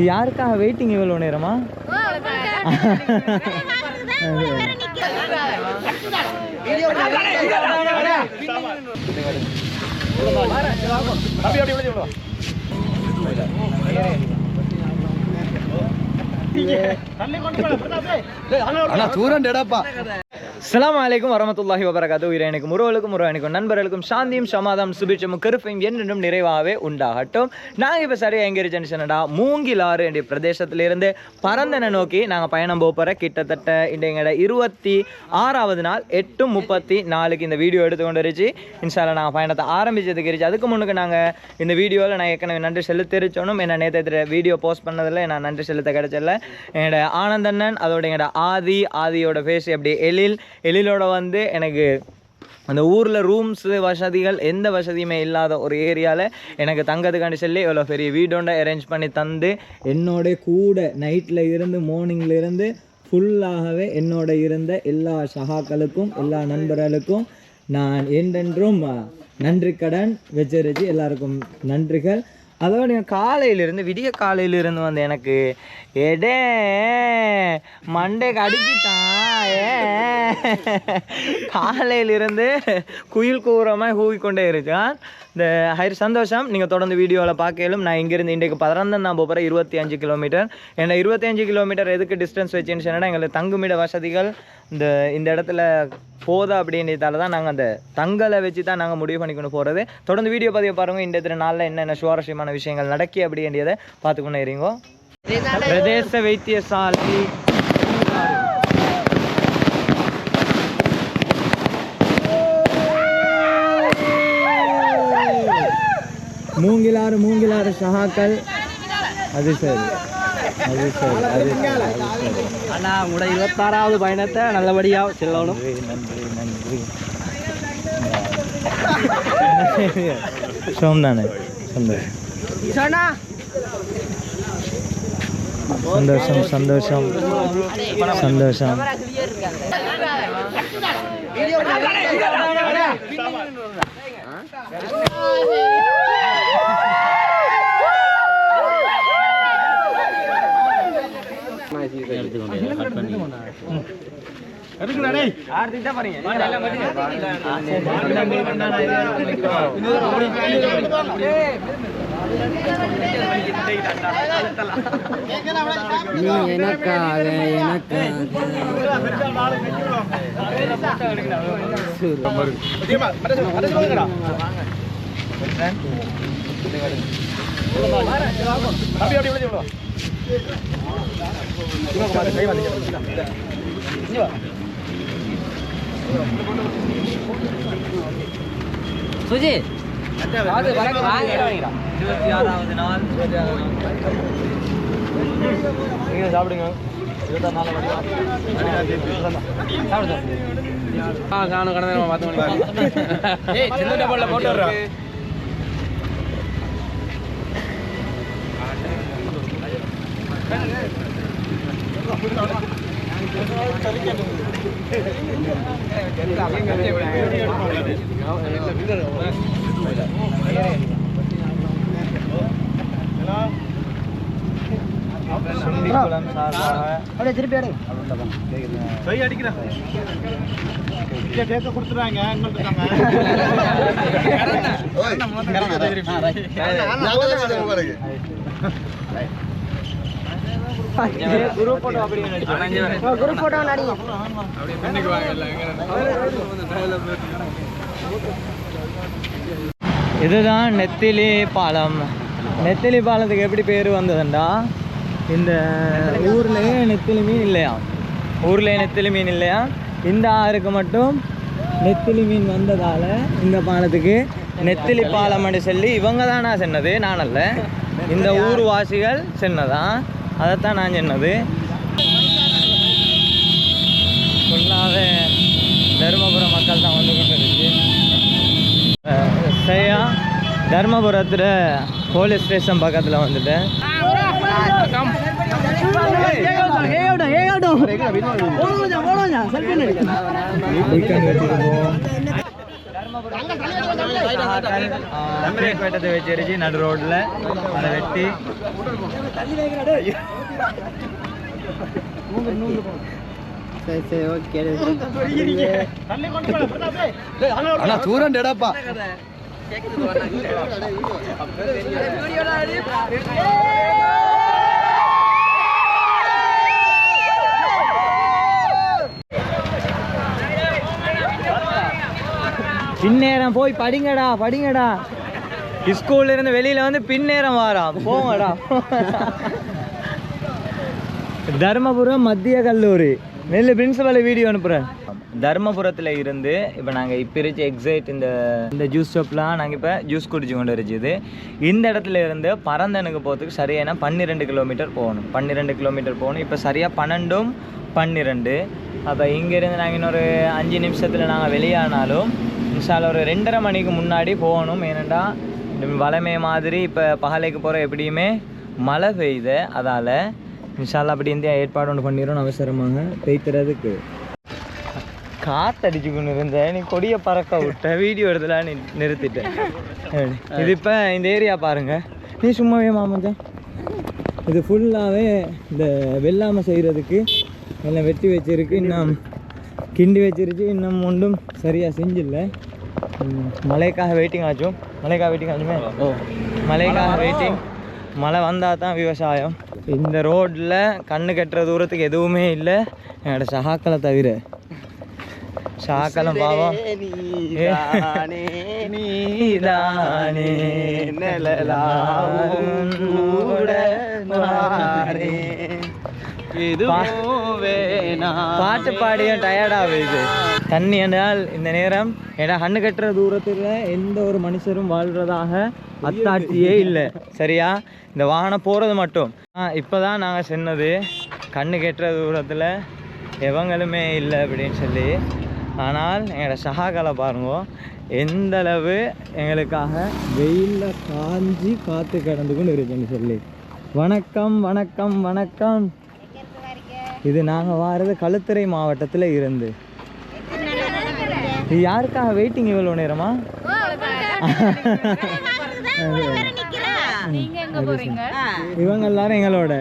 யாருக்காக வெயிட்டிங் இவ்வளோ நேரமா? அஸ்ஸலாமு அலைக்கும் வரமத்துல்லாஹி வபரகாத்துஹு. இறைவனுக்கும் உறவுகளுக்கும் உறவனுக்கும் நண்பர்களுக்கும் சாந்தியும் சமாதானம் சுபிட்சமும் கருப்பையும் என்றும் நிறைவாகவே உண்டாகட்டும். நாங்கள் இப்போ சரியாக எங்கே இருந்துச்சுன்னா மூங்கிலாறு என்ற பிரதேசத்திலிருந்து பரந்தனை நோக்கி நாங்கள் பயணம் போகிற கிட்டத்தட்ட எங்களோட 26வது நாள் 8:34 இந்த வீடியோ எடுத்துக்கொண்டு இருந்துச்சு. இன்ஷால்லா நாங்கள் பயணத்தை ஆரம்பிச்சதுக்கு இருந்துச்சு. அதுக்கு முன்னுக்கு நாங்கள் இந்த வீடியோவில் நான் ஏற்கனவே நன்றி செலுத்திருச்சோனும் என்ன நேற்று வீடியோ போஸ்ட் பண்ணதில் நான் நன்றி செலுத்த கிடைச்சல. என்னோட ஆனந்தண்ணன் அதோட எங்களோட ஆதியோட ஃபேஸ் அப்படி எழிலோட வந்து எனக்கு அந்த ஊரில் ரூம்ஸு வசதிகள் எந்த வசதியுமே இல்லாத ஒரு ஏரியாவில் எனக்கு தங்கத்துக்காண்டி சொல்லி எவ்வளோ பெரிய வீடோண்ட அரேஞ்ச் பண்ணி தந்து என்னோட கூட நைட்டில் இருந்து மார்னிங்கில் இருந்து ஃபுல்லாகவே என்னோட இருந்த எல்லா சகாக்களுக்கும் எல்லா நண்பர்களுக்கும் நான் என்றென்றும் நன்றி கடன் வச்சிருச்சு. எல்லாருக்கும் நன்றிகள். அதோட காலையிலிருந்து விடிய காலையிலிருந்து வந்து எனக்கு எடே மண்டைக்கு அடிச்சிட்டான். காலையிலிருந்து குயில் கூறமாக கூவிக்கொண்டே இருக்கான். இந்த ஹைர் சந்தோஷம். நீங்கள் தொடர்ந்து வீடியோவில் பார்க்கலும். நான் இங்கேருந்து இன்றைக்கு 15 தான் போகிறேன். 25 கிலோமீட்டர். ஏன்னா 25 கிலோமீட்டர் எதுக்கு டிஸ்டன்ஸ் வச்சுன்னு சொன்னால் எங்களுக்கு தங்குமிட வசதிகள் இந்த இடத்துல போதா அப்படின்றதால தான் நாங்கள் அந்த தங்கலை வச்சு தான் நாங்கள் முடிவு பண்ணிக்கொண்டு போகிறது. தொடர்ந்து வீடியோ பதிவு பாருங்கள். இந்த நாளில் என்னென்ன சுவாரஸ்யமான விஷயங்கள் நடக்கி அப்படின்றதை பார்த்துக்கொண்டு இருங்கோ. பிரதேச வைத்தியசாலை மூங்கிலாறு சகாக்கள். அது சரி அண்ணா உங்களோட 26வது பயணத்தை நல்லபடியாக செல்லணும். சோம்தானே சந்தோஷம். சுஜி 26வது நாள் நீங்கள் சாப்பிடுங்க. 24 நானும் கடந்த பார்த்து சின்ன டப்பாவில் போட்டு வர்றேன். இதுதான் நெத்திலி பாலம். நெத்திலி பாலத்துக்கு எப்படி பேர் வந்ததுண்டா, இந்த ஊர்லேயே நெத்திலி மீன் இல்லையா, இந்த ஆறுக்கு மட்டும் நெத்திலி மீன் வந்ததால் இந்த பாலத்துக்கு நெத்திலி பாலம்னு சொல்லி இவங்க தான் நான் சொன்னது, நான் அல்ல, இந்த ஊர் வாசிகள் சொன்னதான், அதைத்தான் நான் சொன்னது. ஃபுல்லாகவே தருமபுரம் மக்கள் தான் வந்து கொண்டு இருக்கு. சரியா தர்மபுரத்தில் போலீஸ் ஸ்டேஷன் பக்கத்தில் வந்துட்டேன். பிரேக் வெட்டத்தை வச்சிருச்சு நடு ரோட்டில் அதை வெட்டி சரி ஓகே அண்ணா தூரம் டேடாப்பா பின்னேரம் போய் படிங்கடா ஸ்கூல்ல இருந்து வெளியில வந்து பின்னேரம் வாராம் போங்கடா. தர்மபுரம் மத்திய கல்லூரி நெல்லு பிரின்சிபல் வீடியோ அனுப்புகிறேன். தர்மபுரத்தில் இருந்து இப்போ நாங்கள் இப்போ இருந்துச்சு எக்ஸைட் இந்த ஜூஸ் ஷாப்லாம் நாங்கள் இப்போ ஜூஸ் குடிச்சு கொண்டு இருந்துச்சு. இந்த இடத்துல இருந்து பரந்தனுக்கு போகிறதுக்கு சரியான 12 கிலோமீட்டர் போகணும். 12 கிலோமீட்டர் போகணும். இப்போ சரியாக 12:12. அப்போ இங்கேருந்து நாங்கள் இன்னொரு 5 நிமிஷத்தில் நாங்கள் வெளியானாலும் இன்ஷால்ல ஒரு 2:30 மணிக்கு முன்னாடி போகணும். ஏனெண்டா வளமை மாதிரி இப்போ பகலைக்கு போகிற எப்படியுமே மழை பெய்யுது. அதால் இன்ஷால்லா அப்படி இந்தியா ஏற்பாடு ஒன்று பண்ணிடுறோம் அவசரமாக பெய்த்துறதுக்கு. காற்றடிச்சு கொண்டு இருந்தேன், நீ கொடியை பறக்க விட்ட வீடியோ எடுத்துலாம் நீ நிறுத்திட்டேன். இது இப்போ இந்த ஏரியா பாருங்கள், நீ சும்மாவே மாமஞ்சான் இது ஃபுல்லாகவே இந்த வெள்ளாமல் செய்கிறதுக்கு எல்லாம் வெட்டி வச்சிருக்கு. இன்னும் கிண்டி வச்சிருச்சு, இன்னும் ஒன்றும் சரியாக செஞ்சில்லை. மழைக்காக வெயிட்டிங் ஆச்சும். ஆச்சுமே மழைக்காக வெயிட்டிங். மழை வந்தால் தான் விவசாயம். இந்த ரோட்டில் கண்ணு கட்டுற தூரத்துக்கு எதுவுமே இல்லை என்னோட சகாக்களை தவிர. சாக்கலம் பாவம் பாட்டு பாடிய டயர்டாகுது. தண்ணி என்றால் இந்த நேரம் ஏன்னா கண்ணு கட்டுற தூரத்தில் எந்த ஒரு மனுஷரும் வாழ்கிறதாக அத்தாட்சியே இல்லை. சரியா, இந்த வாகனம் போகிறது மட்டும். இப்போ தான் நாங்கள் சொன்னது கண்ணு கட்டுற தூரத்தில் எவங்களுமே இல்லை அப்படின்னு சொல்லி. ஆனால் எங்களோட சகாக்களை பாருங்க எந்தளவு எங்களுக்காக வெயிலில் காஞ்சி காற்று கிடந்துக்குன்னு இருக்குன்னு சொல்லி. வணக்கம் வணக்கம் வணக்கம். இது நாங்கள் வாரது களுத்துறை மாவட்டத்தில் இருந்து. இது யாருக்காக வெயிட்டிங் இவ்வளோ நேரமா? இவங்க எல்லாரும் எங்களோட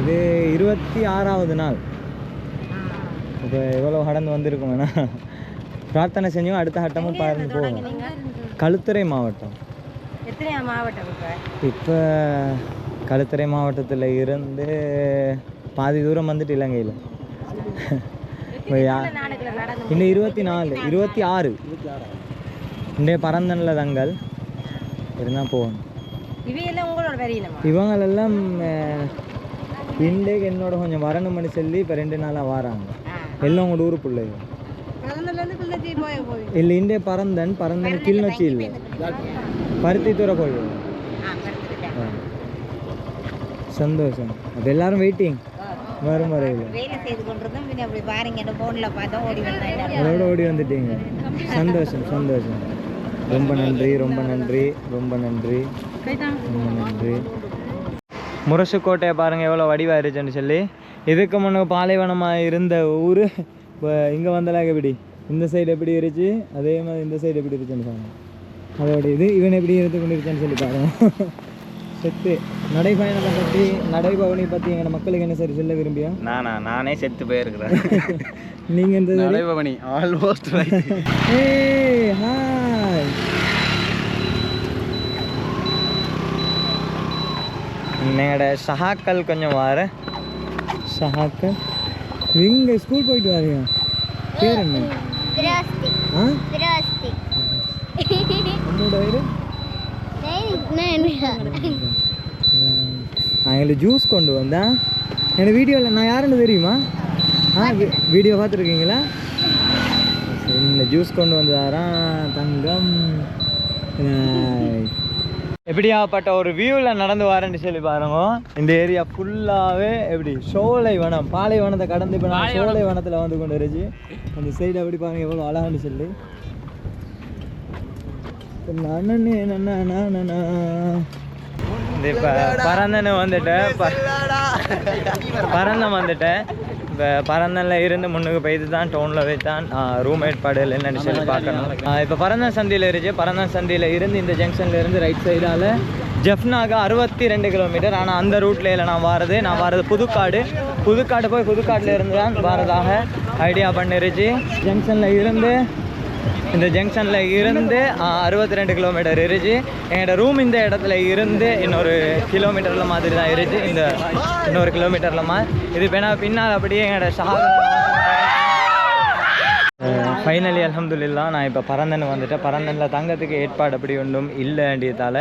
இது 26வது நாள். இப்போ எவ்வளோ கடந்து வந்திருக்கோங்கண்ணா. பிரார்த்தனை செஞ்சோம். அடுத்த கட்டமும் பாருங்க போவோம். களுத்துறை மாவட்டம். இப்போ களுத்துறை மாவட்டத்தில் இருந்து பாதி தூரம் வந்துட்டு இலங்கையில். இன்னும் 24 26 இன்றைய பரந்தனில் தங்கள் இருந்தால் போகணும். இவங்களெல்லாம் இன்றைக்கு என்னோட கொஞ்சம் வரணும்னு சொல்லி இப்போ 2 நாளாக வராங்க. எல்லாம் உங்களோட ஊர் பிள்ளைங்க இல்லை. இன்றைய பரந்தன் கிளிநொச்சி இல்லை, பருத்தித்துறை போயிடுவோம். சந்தோஷம். அப்போ எல்லாரும் வெயிட்டிங் வரும் வரையில் அதோட ஓடி வந்துட்டீங்க. சந்தோஷம் சந்தோஷம். ரொம்ப நன்றி ரொம்ப நன்றி ரொம்ப நன்றி ரொம்ப நன்றி. முரசுக்கோட்டையை பாருங்கள் எவ்வளோ வடிவாயிருச்சுன்னு சொல்லி. இதுக்கு முன்னே பாலைவனமாக இருந்த ஊர் இப்போ இங்கே வந்தலாக எப்படி இந்த சைடு எப்படி இருந்துச்சு, அதே மாதிரி இந்த சைடு எப்படி இருந்துச்சுன்னு பாருங்க. அதோட இது இவன் எப்படி இருந்து கொண்டு இருக்கான்னு சொல்லி பாருங்க. செத்து நடைபயணத்தை பற்றி நடைபவனி பற்றி எங்கள் மக்களுக்கு என்ன சரி சொல்ல விரும்பியா? நானே செத்து போயிருக்கிறேன். நீங்கள் இந்த நடைபவனி ஆல்மோஸ்ட் ஹாய். என்னோட சகாக்கள் கொஞ்சம் வார சகாக்கள் இங்கே ஸ்கூல் போயிட்டு வரீங்க. பேர் என்ன? உன்னோட பேர்? எங்களுக்கு ஜூஸ் கொண்டு வந்தா எனக்கு வீடியோவில் நான் யாருன்னு தெரியுமா? வீடியோ பார்த்துருக்கீங்களா? இந்த ஜூஸ் கொண்டு வந்தாராம் தங்கம். எப்படியாப்பட்ட ஒரு வியூவில் நடந்து வரேன்னு சொல்லி பாருங்க. இந்த ஏரியா ஃபுல்லாகவே எப்படி சோலைவனம், பாலைவனத்தை கடந்து இப்போ நான் சோலைவனத்தில் வந்து கொண்டு இருந்துச்சு. அந்த சைடு அப்படி பாருங்க எவ்வளோ அழகான்னு சொல்லி. இந்த இப்போ பறந்தனை வந்துட்டேன், பறந்தன் வந்துட்டேன். இப்போ பரந்தனில் இருந்து முன்னுக்கு போய்த்து தான் டவுனில் போய் தான் ரூம் ஏற்பாடுகள் என்னென்னு சொல்லி பார்க்கணும். இப்போ பரந்தன் சந்தியில் இருந்துச்சு. பரந்தன் சந்தியில் இருந்து இந்த ஜங்ஷனில் இருந்து ரைட் சைடால் ஜெஃப்னாக 62 கிலோமீட்டர். ஆனால் அந்த ரூட்டில் இல்லை நான் வாரது புதுக்காடு போய் புதுக்காட்டில் இருந்து தான் வாரதாக ஐடியா பண்ணிருச்சு. இந்த ஜங்ஷனில் இருந்து 62 கிலோமீட்டர் இருந்துச்சு. என்னோட ரூம் இந்த இடத்துல இருந்து இன்னொரு கிலோமீட்டரில் மாதிரி தான் இருந்துச்சு. இந்த இன்னொரு கிலோமீட்டரில் இது பின்னால் அப்படியே என்னோட ஃபைனலி அல்ஹம்துலில்லா நான் இப்போ பரந்தன் வந்துட்டேன். பரந்தனில் தங்கத்துக்கு ஏற்பாடு அப்படி ஒன்றும் இல்லைன்றதால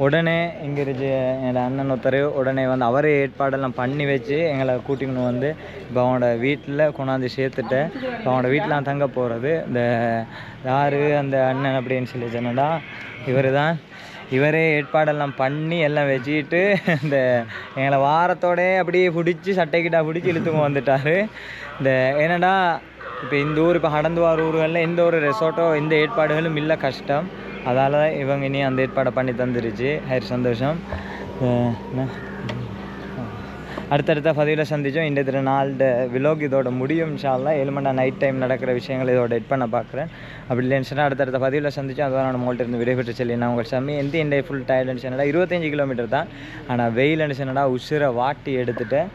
உடனே இங்கே இருந்துச்சு என்னோட அண்ணன் ஒருத்தர் உடனே வந்து அவரே ஏற்பாடெல்லாம் பண்ணி வச்சு எங்களை கூட்டிக்கணும் வந்து இப்போ அவனோட வீட்டில் கொண்டாந்து சேர்த்துட்டேன். இப்போ அவனோட வீட்டில் தங்க போகிறது இந்த யார் அந்த அண்ணன் அப்படின்னு சொல்லி சொன்னடா இவரே ஏற்பாடெல்லாம் பண்ணி எல்லாம் வச்சுக்கிட்டு இந்த எங்களை வாரத்தோடே அப்படியே பிடிச்சி சட்டைக்கிட்டா பிடிச்சி இழுத்துக்கும் வந்துட்டார். இந்த என்னடா இப்போ இந்த ஊர் இப்போ கடந்துவார் ஊர்களில் எந்த ஒரு ரெசார்ட்டோ எந்த ஏற்பாடுகளும் இல்லை, கஷ்டம். அதால் இவங்க இனி அந்த ஏற்பாடை பண்ணி தந்துருச்சு. சந்தோஷம். அடுத்தடுத்த பதிவில் சந்தித்தோம். இந்த நாளோட விலோக் இதோட முடியும். இன்ஷா அல்லாஹ் 7 மணி நைட் டைம் நடக்கிற விஷயங்கள் இதோட எட் பண்ண பார்க்குறேன். அப்படி இல்லைன்னு அடுத்தடுத்த பதிவில் சந்தித்தோம். அதுதான் நான் உங்கள்கிட்ட இருந்து விடைபெற்று சொல்லி நான் உங்கள் சாமி இந்த ஃபுல் டயர்டுன்னு சொன்னடா 25 கிலோமீட்டர் தான். ஆனால் வெயில்னு சொன்னடா உசுரை வாட்டி எடுத்துட்டேன்.